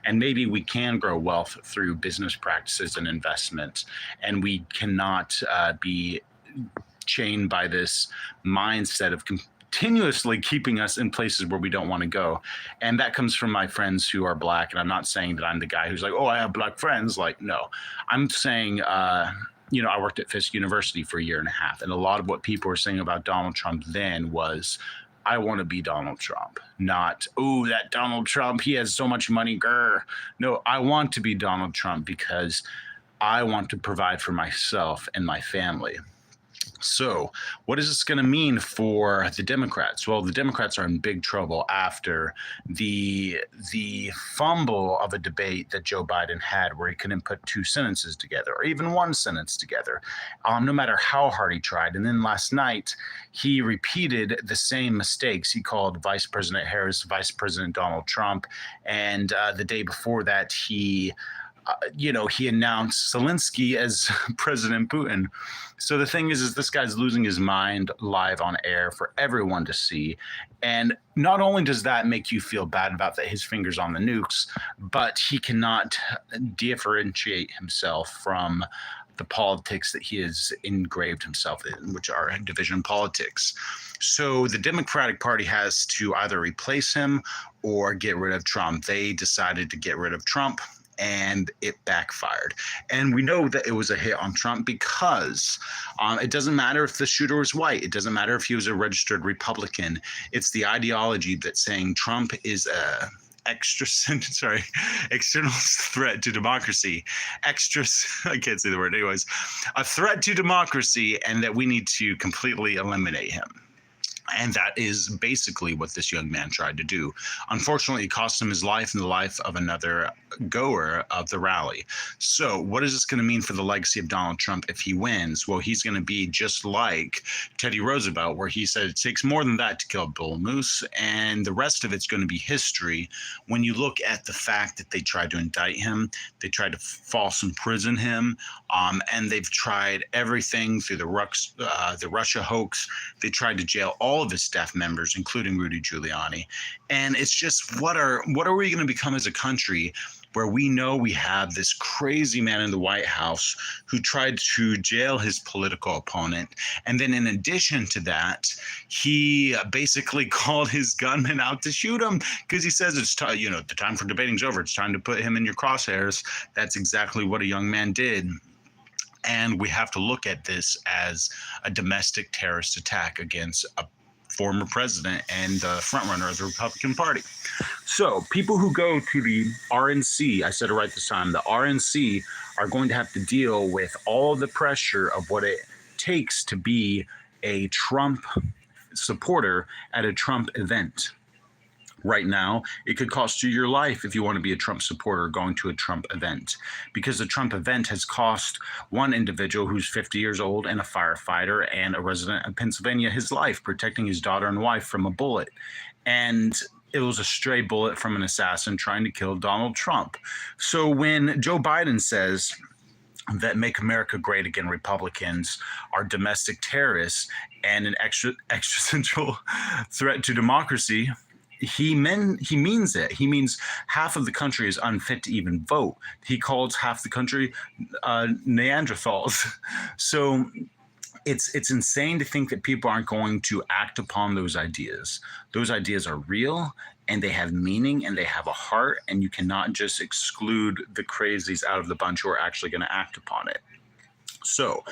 And maybe we can grow wealth through business practices and investments, and we cannot be chained by this mindset of continuously keeping us in places where we don't want to go. And that comes from my friends who are Black. And I'm not saying that I'm the guy who's like, oh, I have Black friends. Like, no, I'm saying, I worked at Fisk University for a year and a half. And a lot of what people were saying about Donald Trump then was, I want to be Donald Trump, not, oh, that Donald Trump, he has so much money. Grr. No, I want to be Donald Trump because I want to provide for myself and my family. So, what is this going to mean for the Democrats? Well, the Democrats are in big trouble after the fumble of a debate that Joe Biden had, where he couldn't put two sentences together, or even one sentence together, no matter how hard he tried. And then last night, he repeated the same mistakes. He called Vice President Harris Vice President Donald Trump, and the day before that, he announced Zelensky as President Putin. So the thing is this guy's losing his mind live on air for everyone to see. And not only does that make you feel bad about that his finger's on the nukes, but he cannot differentiate himself from the politics that he has engraved himself in, which are division politics. So the Democratic Party has to either replace him or get rid of Trump. They decided to get rid of Trump, and it backfired. And we know that it was a hit on Trump because it doesn't matter if the shooter was white. It doesn't matter if he was a registered Republican. It's the ideology that's saying Trump is a external threat to democracy. I can't say the word anyways. A threat to democracy, and that we need to completely eliminate him. And that is basically what this young man tried to do. Unfortunately, it cost him his life and the life of another goer of the rally. So what is this going to mean for the legacy of Donald Trump if he wins? Well, he's going to be just like Teddy Roosevelt, where he said it takes more than that to kill a bull moose. And the rest of it's going to be history. When you look at the fact that they tried to indict him, they tried to false imprison him, and they've tried everything through the Russia hoax. They tried to jail all of his staff members, including Rudy Giuliani. And it's just, what are we going to become as a country where we know we have this crazy man in the White House who tried to jail his political opponent. And then in addition to that, he basically called his gunman out to shoot him because he says it's time, the time for debating's over. It's time to put him in your crosshairs. That's exactly what a young man did. And we have to look at this as a domestic terrorist attack against a former president and the frontrunner of the Republican Party. So people who go to the RNC, I said it right this time, the RNC are going to have to deal with all the pressure of what it takes to be a Trump supporter at a Trump event. Right now, it could cost you your life if you want to be a Trump supporter going to a Trump event, because the Trump event has cost one individual who's 50 years old and a firefighter and a resident of Pennsylvania his life, protecting his daughter and wife from a bullet. And it was a stray bullet from an assassin trying to kill Donald Trump. So when Joe Biden says that Make America Great Again Republicans are domestic terrorists and an existential threat to democracy, he means it. He means half of the country is unfit to even vote. He calls half the country Neanderthals. So it's insane to think that people aren't going to act upon those ideas. Those ideas are real, and they have meaning, and they have a heart, and you cannot just exclude the crazies out of the bunch who are actually going to act upon it. So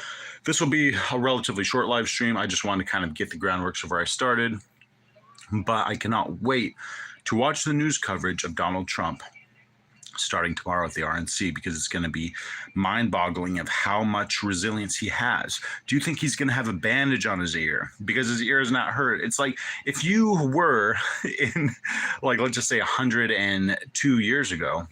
this will be a relatively short live stream. I just wanted to kind of get the groundwork of where I started. But I cannot wait to watch the news coverage of Donald Trump starting tomorrow at the RNC, because it's going to be mind-boggling of how much resilience he has. Do you think he's going to have a bandage on his ear because his ear is not hurt? It's like if you were in, like, let's just say 102 years ago,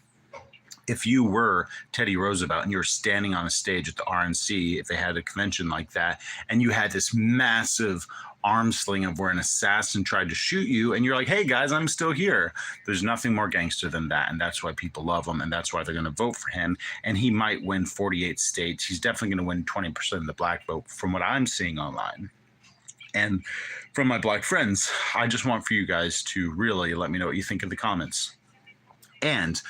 if you were Teddy Roosevelt and you were standing on a stage at the RNC, if they had a convention like that, and you had this massive arm sling of where an assassin tried to shoot you, and you're like, hey guys, I'm still here. There's nothing more gangster than that. And that's why people love him. And that's why they're going to vote for him. And he might win 48 states. He's definitely going to win 20% of the black vote from what I'm seeing online. And from my black friends, I just want for you guys to really let me know what you think in the comments. And